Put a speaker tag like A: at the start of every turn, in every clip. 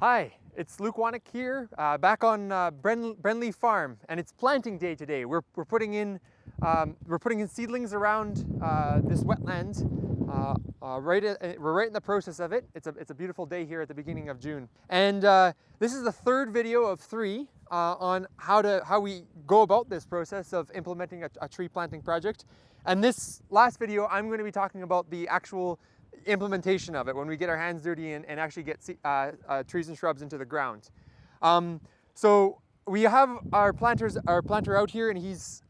A: Hi, it's Luke Wanick here, back on Brenly Farm, and it's planting day today. We're putting in seedlings around this wetland. We're right in the process of it. It's a beautiful day here at the beginning of June, and this is the third video of three on how we go about this process of implementing a tree planting project. And this last video, I'm going to be talking about the actual implementation of it when we get our hands dirty and actually get trees and shrubs into the ground. So we have our planter out here, and he's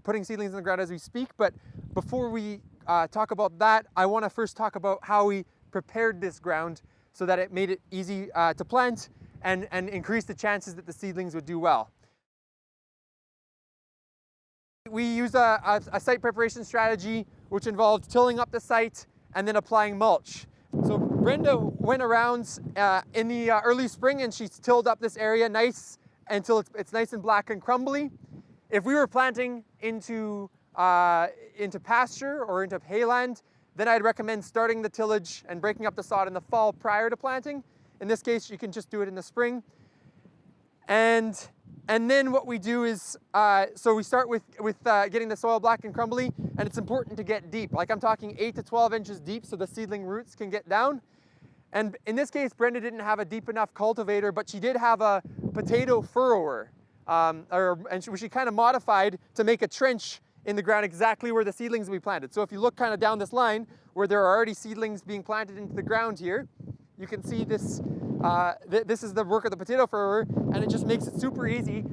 A: putting seedlings in the ground as we speak. But before we talk about that, I want to first talk about how we prepared this ground so that it made it easy to plant and increase the chances that the seedlings would do well. We use a site preparation strategy which involved tilling up the site and then applying mulch. So Brenda went around in the early spring, and she's tilled up this area nice until it's nice and black and crumbly. If we were planting into pasture or into hayland, then I'd recommend starting the tillage and breaking up the sod in the fall prior to planting. In this case, you can just do it in the spring. And then what we do is, so we start with getting the soil black and crumbly, and it's important to get deep. Like I'm talking 8 to 12 inches deep so the seedling roots can get down. And in this case, Brenda didn't have a deep enough cultivator, but she did have a potato furrower, and she kind of modified to make a trench in the ground exactly where the seedlings will be planted. So if you look kind of down this line where there are already seedlings being planted into the ground here, you can see this. This is the work of the potato furrower, and it just makes it super easy.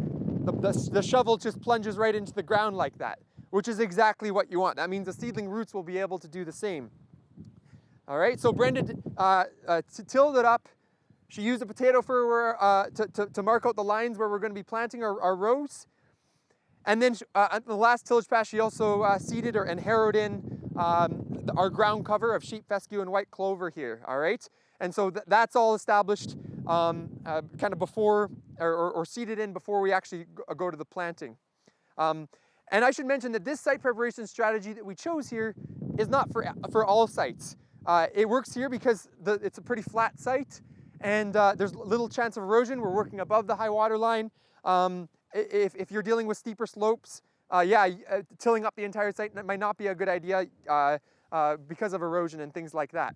A: The shovel just plunges right into the ground like that, which is exactly what you want. That means the seedling roots will be able to do the same. All right, so Brenda tilled it up. She used a potato furrower to mark out the lines where we're going to be planting our rows. And then at the last tillage pass, she also seeded and harrowed in our ground cover of sheep fescue and white clover here, all right? And so that's all established kind of before, or seeded in before we actually go to the planting. And I should mention that this site preparation strategy that we chose here is not for all sites. It works here because it's a pretty flat site, and there's little chance of erosion. We're working above the high water line. If you're dealing with steeper slopes, tilling up the entire site might not be a good idea because of erosion and things like that.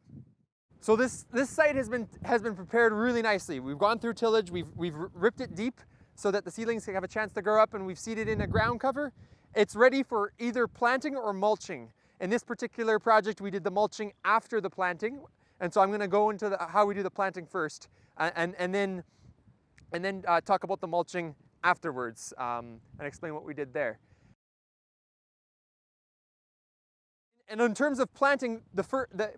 A: So this site has been prepared really nicely. We've gone through tillage, we've ripped it deep so that the seedlings can have a chance to grow up, and we've seeded in a ground cover. It's ready for either planting or mulching. In this particular project, we did the mulching after the planting, and so I'm going to go into how we do the planting first, and then talk about the mulching afterwards, and explain what we did there. And in terms of planting,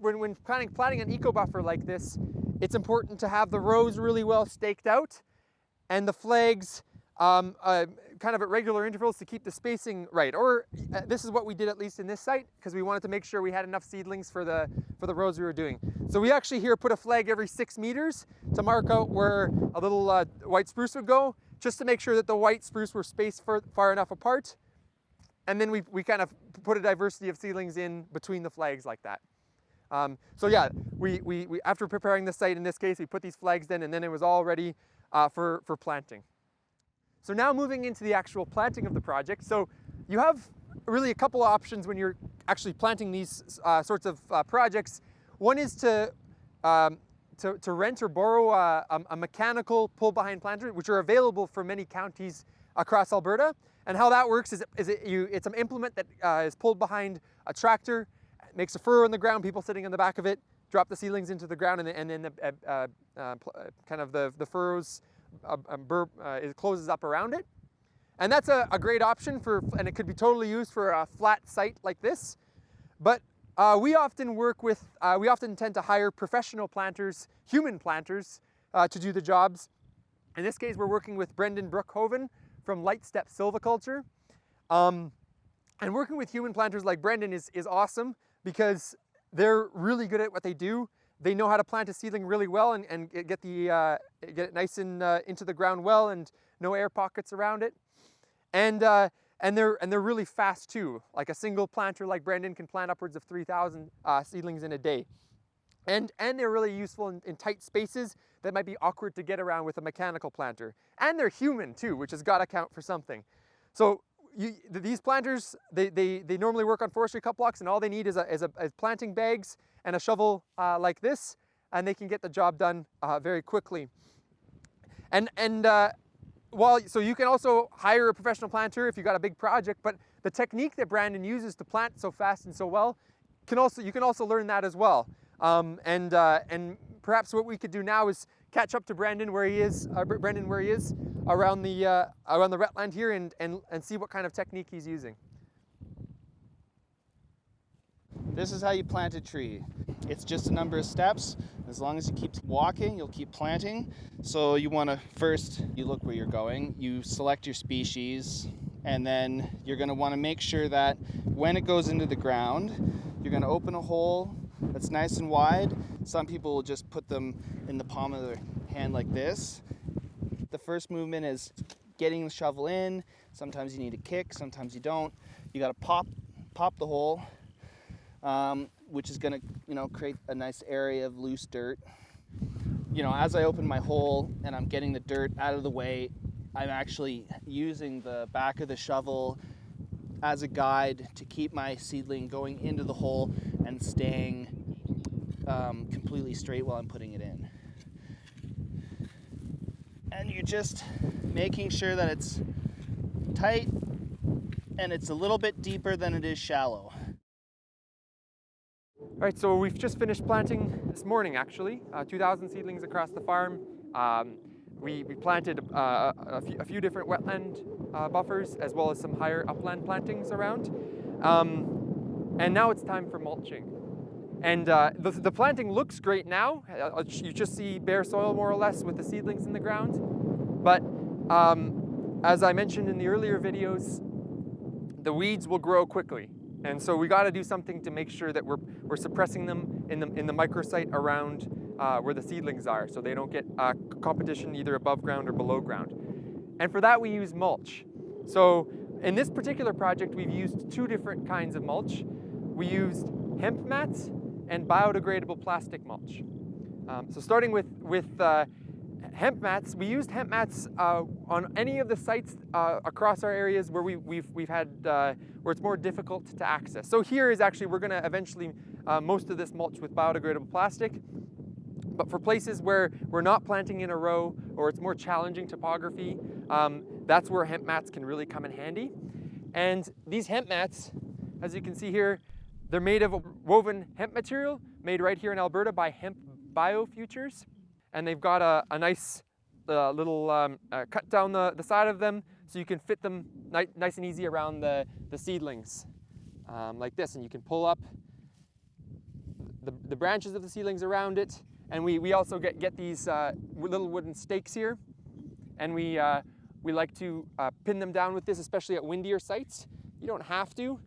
A: when planting an eco buffer like this, it's important to have the rows really well staked out, and the flags kind of at regular intervals to keep the spacing right. Or this is what we did, at least in this site, because we wanted to make sure we had enough seedlings for the rows we were doing. So we actually here put a flag every 6 meters to mark out where a little white spruce would go, just to make sure that the white spruce were spaced far enough apart. And then we kind of put a diversity of seedlings in between the flags like that. So yeah, we after preparing the site in this case, we put these flags in, and then it was all ready for planting. So now moving into the actual planting of the project. So you have really a couple of options when you're actually planting these sorts of projects. One is to rent or borrow a mechanical pull-behind planter, which are available for many counties across Alberta. And how that works is it's an implement that is pulled behind a tractor, makes a furrow in the ground, people sitting on the back of it, drop the seedlings into the ground, and then kind of the furrows, it closes up around it. And that's a great option and it could be totally used for a flat site like this. But we often tend to hire professional planters, human planters, to do the jobs. In this case, we're working with Brendan Brookhoven from Lightstep Silviculture. And working with human planters like Brendan is awesome because they're really good at what they do. They know how to plant a seedling really well and get it nice and into the ground well, and no air pockets around it. And they're really fast too. Like a single planter like Brendan can plant upwards of 3,000 seedlings in a day. And they're really useful in tight spaces that might be awkward to get around with a mechanical planter. And they're human too, which has got to count for something. So these planters, they normally work on forestry cut blocks, and all they need is planting bags and a shovel like this, and they can get the job done very quickly. So you can also hire a professional planter if you've got a big project, but the technique that Brandon uses to plant so fast and so well, you can also learn that as well. And perhaps what we could do now is catch up to Brandon where he is around the wetland here, and see what kind of technique he's using.
B: This is how you plant a tree. It's just a number of steps. As long as you keep walking, you'll keep planting. So you want to first, you look where you're going, you select your species, and then you're going to want to make sure that when it goes into the ground, you're going to open a hole that's nice and wide. Some people will just put them in the palm of their hand like this. The first movement is getting the shovel in. Sometimes you need a kick, sometimes you don't. You got to pop the hole, which is going to, create a nice area of loose dirt. As I open my hole and I'm getting the dirt out of the way, I'm actually using the back of the shovel as a guide to keep my seedling going into the hole and staying completely straight while I'm putting it in. And you're just making sure that it's tight and it's a little bit deeper than it is shallow.
A: All right, so we've just finished planting this morning, actually, 2,000 seedlings across the farm. We planted a few different wetland buffers, as well as some higher upland plantings around. And now it's time for mulching. And the planting looks great now. You just see bare soil more or less with the seedlings in the ground. But as I mentioned in the earlier videos, the weeds will grow quickly. And so we got to do something to make sure that we're suppressing them in the microsite around where the seedlings are, so they don't get competition either above ground or below ground. And for that we use mulch. So in this particular project we've used two different kinds of mulch. We used hemp mats and biodegradable plastic mulch. So starting with hemp mats, we used hemp mats on any of the sites across our areas where we've had where it's more difficult to access. So here is actually, we're going to eventually most of this mulch with biodegradable plastic. But for places where we're not planting in a row or it's more challenging topography, that's where hemp mats can really come in handy. And these hemp mats, as you can see here, they're made of woven hemp material made right here in Alberta by Hemp Biofutures. And they've got a nice little cut down the side of them, so you can fit them nice and easy around the seedlings like this. And you can pull up the branches of the seedlings around it. And we also get these little wooden stakes here, and we like to pin them down with this, especially at windier sites. You don't have to.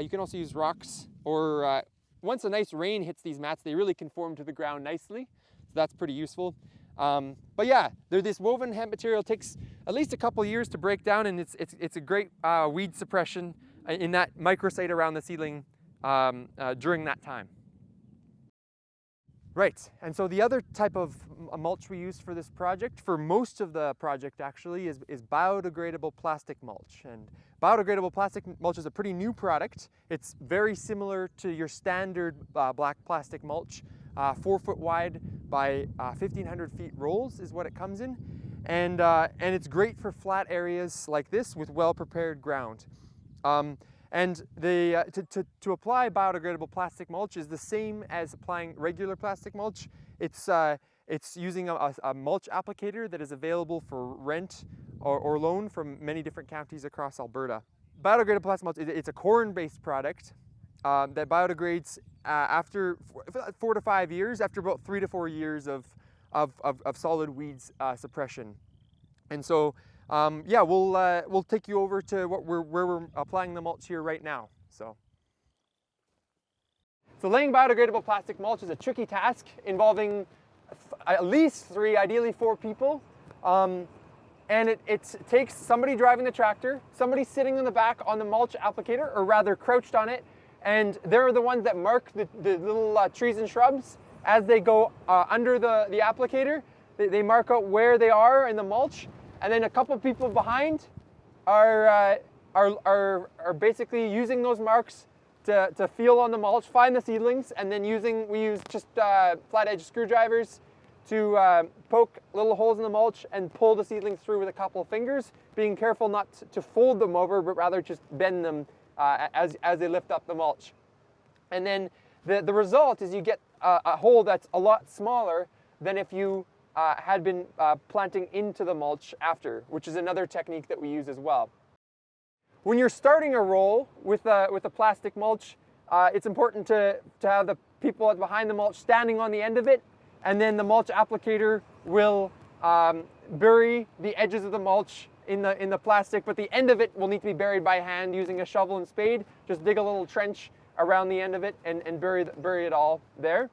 A: You can also use rocks, or once a nice rain hits these mats, they really conform to the ground nicely. So that's pretty useful. But yeah, this woven hemp material takes at least a couple years to break down, and it's a great weed suppression in that microsite around the seedling during that time. Right, and so the other type of mulch we used for this project, for most of the project actually, is biodegradable plastic mulch. And biodegradable plastic mulch is a pretty new product. It's very similar to your standard black plastic mulch. 4 foot wide by 1,500 feet rolls is what it comes in. And it's great for flat areas like this with well-prepared ground. And to apply biodegradable plastic mulch is the same as applying regular plastic mulch. It's using a mulch applicator that is available for rent or loan from many different counties across Alberta. Biodegradable plastic mulch, it's a corn-based product that biodegrades after 4 to 5 years, after about 3 to 4 years of solid weeds suppression. And so yeah, we'll take you over to where we're applying the mulch here right now. So laying biodegradable plastic mulch is a tricky task involving at least 3, ideally 4 people. And it takes somebody driving the tractor, somebody sitting in the back on the mulch applicator, or rather crouched on it, and they're the ones that mark the little trees and shrubs. as they go under the applicator, they mark out where they are in the mulch, and then a couple people behind are basically using those marks to feel on the mulch, find the seedlings, and then we use just flat edge screwdrivers to poke little holes in the mulch and pull the seedlings through with a couple of fingers, being careful not to fold them over, but rather just bend them as they lift up the mulch. And then the result is you get a hole that's a lot smaller than if you had been planting into the mulch after, which is another technique that we use as well. When you're starting a roll with a plastic mulch, it's important to have the people behind the mulch standing on the end of it, and then the mulch applicator will bury the edges of the mulch in the plastic, but the end of it will need to be buried by hand using a shovel and spade. Just dig a little trench around the end of it and bury it all there.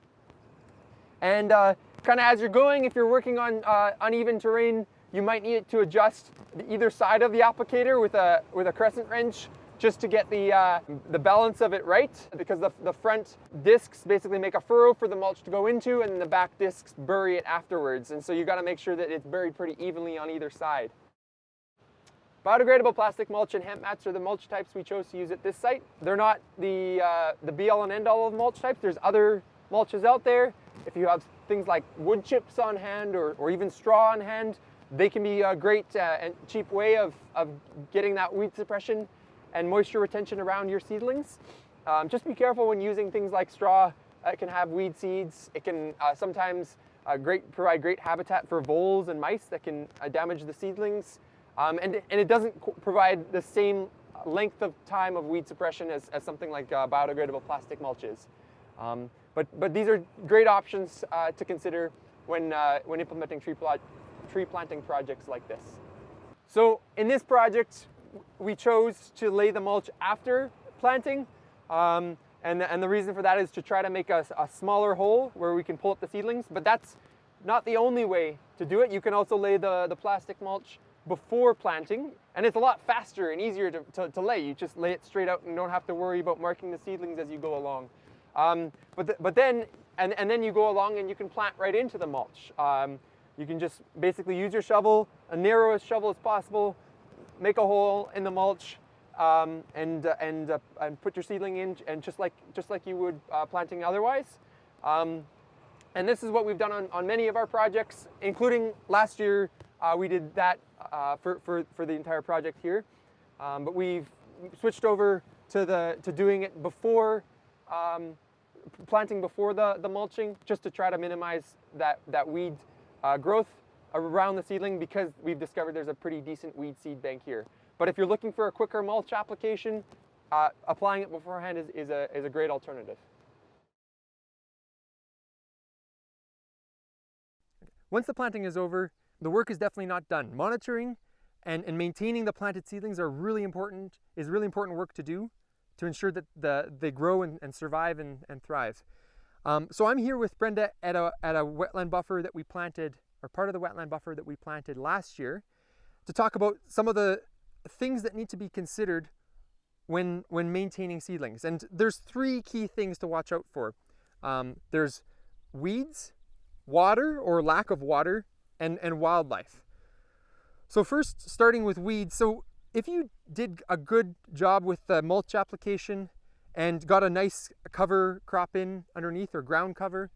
A: And kind of as you're going, if you're working on uneven terrain, you might need to adjust either side of the applicator with a crescent wrench just to get the balance of it right, because the front discs basically make a furrow for the mulch to go into, and the back discs bury it afterwards. And so you got to make sure that it's buried pretty evenly on either side. Biodegradable plastic mulch and hemp mats are the mulch types we chose to use at this site. They're not the be-all and end-all of mulch types. There's other mulches out there. If you have things like wood chips on hand or even straw on hand, they can be a great and cheap way of getting that weed suppression and moisture retention around your seedlings. Just be careful when using things like straw. It can have weed seeds. It can sometimes provide great habitat for voles and mice that can damage the seedlings. And it doesn't provide the same length of time of weed suppression as something like biodegradable plastic mulches. But these are great options to consider when implementing tree planting projects like this. So in this project, we chose to lay the mulch after planting, and the reason for that is to try to make a smaller hole where we can pull up the seedlings. But that's not the only way to do it. You can also lay the plastic mulch before planting, and it's a lot faster and easier to lay. You just lay it straight out and don't have to worry about marking the seedlings as you go along. But then you go along and you can plant right into the mulch. You can just basically use your shovel, a narrowest shovel as possible, make a hole in the mulch, and put your seedling in, and just like you would planting otherwise. And this is what we've done on many of our projects, including last year. We did that for the entire project here, but we've switched over to doing it before planting before the mulching, just to try to minimize that weed growth around the seedling, because we've discovered there's a pretty decent weed seed bank here. But if you're looking for a quicker mulch application, applying it beforehand is a great alternative. Once the planting is over, the work is definitely not done. Monitoring and maintaining the planted seedlings is really important work to do to ensure that they grow and survive and thrive. So I'm here with Brenda at a wetland buffer that we planted, or part of the wetland buffer that we planted last year, to talk about some of the things that need to be considered when maintaining seedlings. And there's 3 key things to watch out for. There's weeds, water or lack of water, and wildlife. So first, starting with weeds. So if you did a good job with the mulch application and got a nice cover crop in underneath, or ground cover,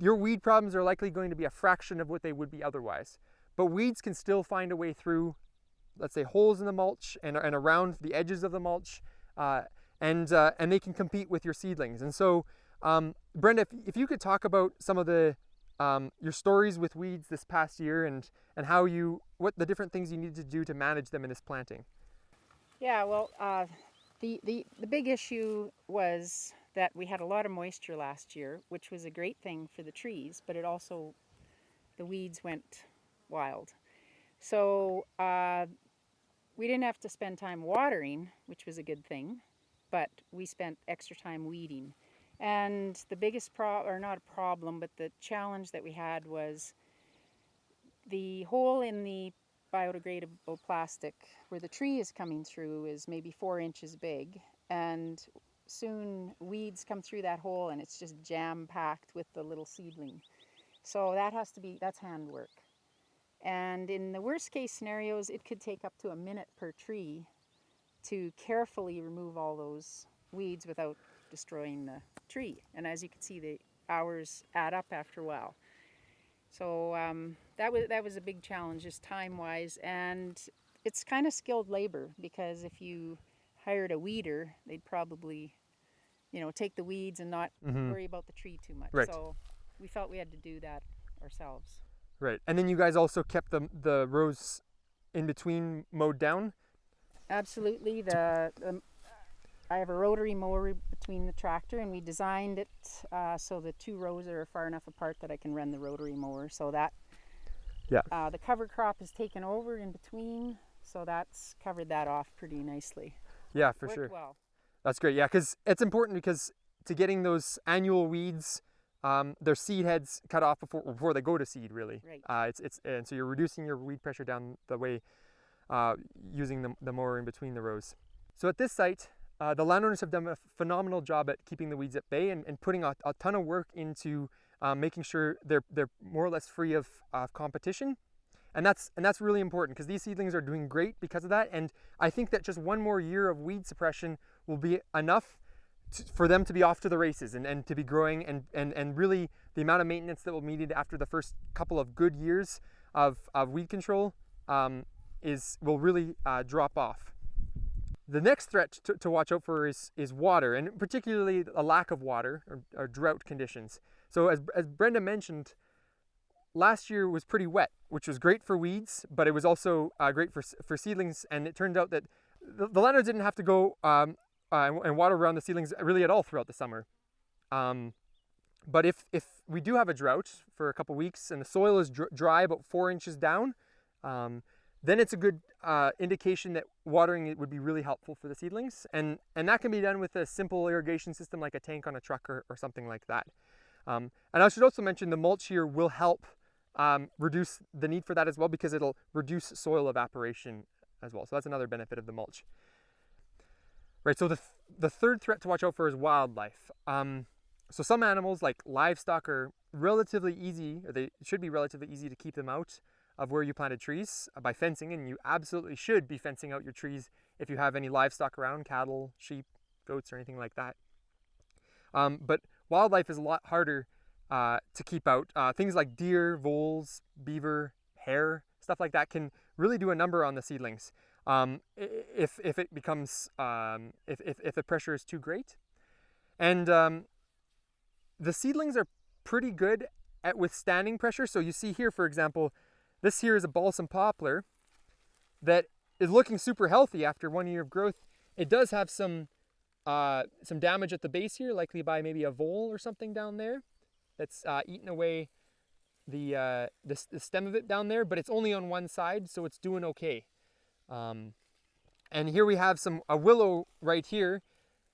A: your weed problems are likely going to be a fraction of what they would be otherwise. But weeds can still find a way through, let's say, holes in the mulch and around the edges of the mulch, and they can compete with your seedlings. And so, Brenda, if you could talk about some of your stories with weeds this past year, and what the different things you needed to do to manage them in this planting.
C: Yeah, well, the big issue was that we had a lot of moisture last year, which was a great thing for the trees, but the weeds went wild. So we didn't have to spend time watering, which was a good thing, but we spent extra time weeding. And the biggest not a problem, but the challenge that we had was the hole in the biodegradable plastic where the tree is coming through is maybe 4 inches big. And soon weeds come through that hole and it's just jam-packed with the little seedling. So that's handwork. And in the worst case scenarios, it could take up to a minute per tree to carefully remove all those weeds without destroying the tree. And as you can see, the hours add up after a while. So that was a big challenge, just time-wise. And it's kind of skilled labor, because if you hired a weeder, they'd probably, take the weeds and not worry about the tree too much.
A: Right.
C: So we felt we had to do that ourselves.
A: Right. And then you guys also kept the rows in between mowed down?
C: Absolutely. I have a rotary mower between the tractor, and we designed it so the two rows are far enough apart that I can run the rotary mower. So that the cover crop is taken over in between, so that's covered that off pretty nicely.
A: Yeah, for
C: Worked
A: sure.
C: well.
A: That's great. Yeah, because it's important, because to getting those annual weeds, their seed heads cut off before they go to seed, really.
C: Right.
A: And so you're reducing your weed pressure down the way using the mower in between the rows. So at this site, the landowners have done a phenomenal job at keeping the weeds at bay and putting a ton of work into making sure they're more or less free of competition. And that's really important, because these seedlings are doing great because of that. And I think that just one more year of weed suppression will be enough for them to be off to the races and to be growing, and really the amount of maintenance that will be needed after the first couple of good years of weed control will really drop off. The next threat to watch out for is water, and particularly a lack of water or drought conditions. So as Brenda mentioned, last year was pretty wet, which was great for weeds, but it was also great for seedlings. And it turned out that the landowners didn't have to go and water around the seedlings really at all throughout the summer. But if we do have a drought for a couple weeks and the soil is dry about 4 inches down, then it's a good indication that watering it would be really helpful for the seedlings. And that can be done with a simple irrigation system like a tank on a truck or something like that. And I should also mention the mulch here will help reduce the need for that as well, because it'll reduce soil evaporation as well. So that's another benefit of the mulch. Right, so the third threat to watch out for is wildlife. So some animals, like livestock, are relatively easy, or they should be relatively easy to keep them out of where you planted trees by fencing, and you absolutely should be fencing out your trees if you have any livestock around, cattle, sheep, goats, or anything like that. But wildlife is a lot harder to keep out. Things like deer, voles, beaver, hare, stuff like that can really do a number on the seedlings if it becomes if the pressure is too great. And the seedlings are pretty good at withstanding pressure. So you see here, for example, this here is a balsam poplar that is looking super healthy after 1 year of growth. It does have some damage at the base here, likely by maybe a vole or something down there that's eaten away the stem of it down there, but it's only on one side, so it's doing okay. And here we have a willow right here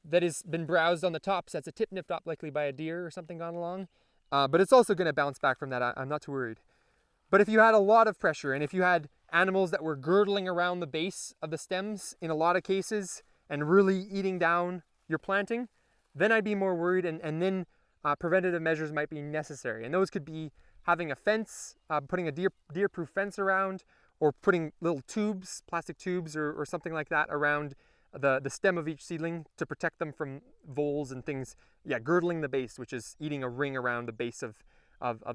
A: that has been browsed on the top, so that's a tip nipped up likely by a deer or something gone along. But it's also going to bounce back from that. I'm not too worried. But if you had a lot of pressure, and if you had animals that were girdling around the base of the stems in a lot of cases and really eating down your planting, then I'd be more worried, and then preventative measures might be necessary. And those could be having a fence, putting a deer-proof fence around, or putting little tubes, plastic tubes or something like that around the stem of each seedling to protect them from voles and things. Yeah, girdling the base, which is eating a ring around the base of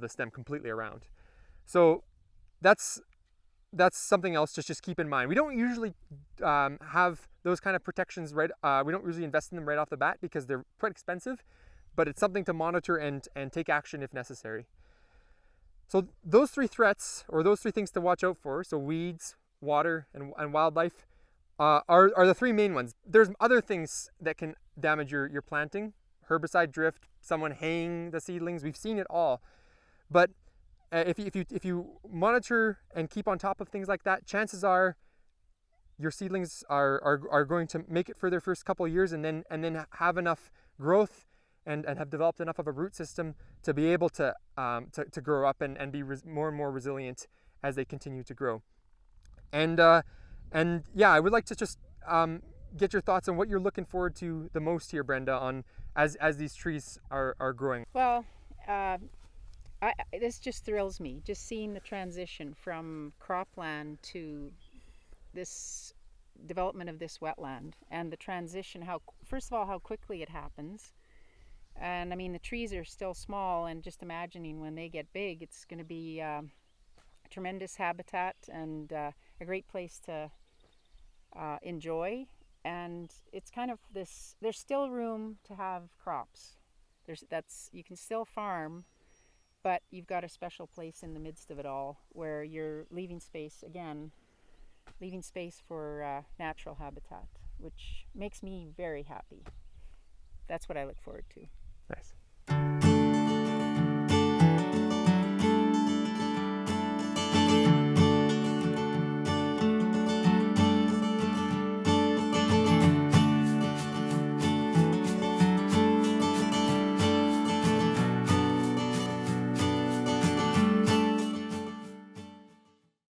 A: the stem completely around. So that's something else to just keep in mind. We don't usually have those kind of protections we don't usually invest in them right off the bat because they're quite expensive, but it's something to monitor and take action if necessary. So those three threats, or those three things to watch out for, so weeds, water, and wildlife, are the three main ones. There's other things that can damage your planting: herbicide drift, someone haying the seedlings. We've seen it all. But if you monitor and keep on top of things like that, chances are your seedlings are going to make it for their first couple of years, and then have enough growth and have developed enough of a root system to be able to grow up and be more and more resilient as they continue to grow. And yeah, I would like to just get your thoughts on what you're looking forward to the most here, Brenda, on as these trees are growing.
C: Well, this just thrills me, just seeing the transition from cropland to this development of this wetland, and the transition, how, first of all, how quickly it happens. And I mean, the trees are still small, and just imagining when they get big, it's going to be tremendous habitat and a great place to enjoy. And it's kind of this, there's still room to have crops. You can still farm, but you've got a special place in the midst of it all where you're leaving space, again, leaving space for natural habitat, which makes me very happy. That's what I look forward to.
A: Nice.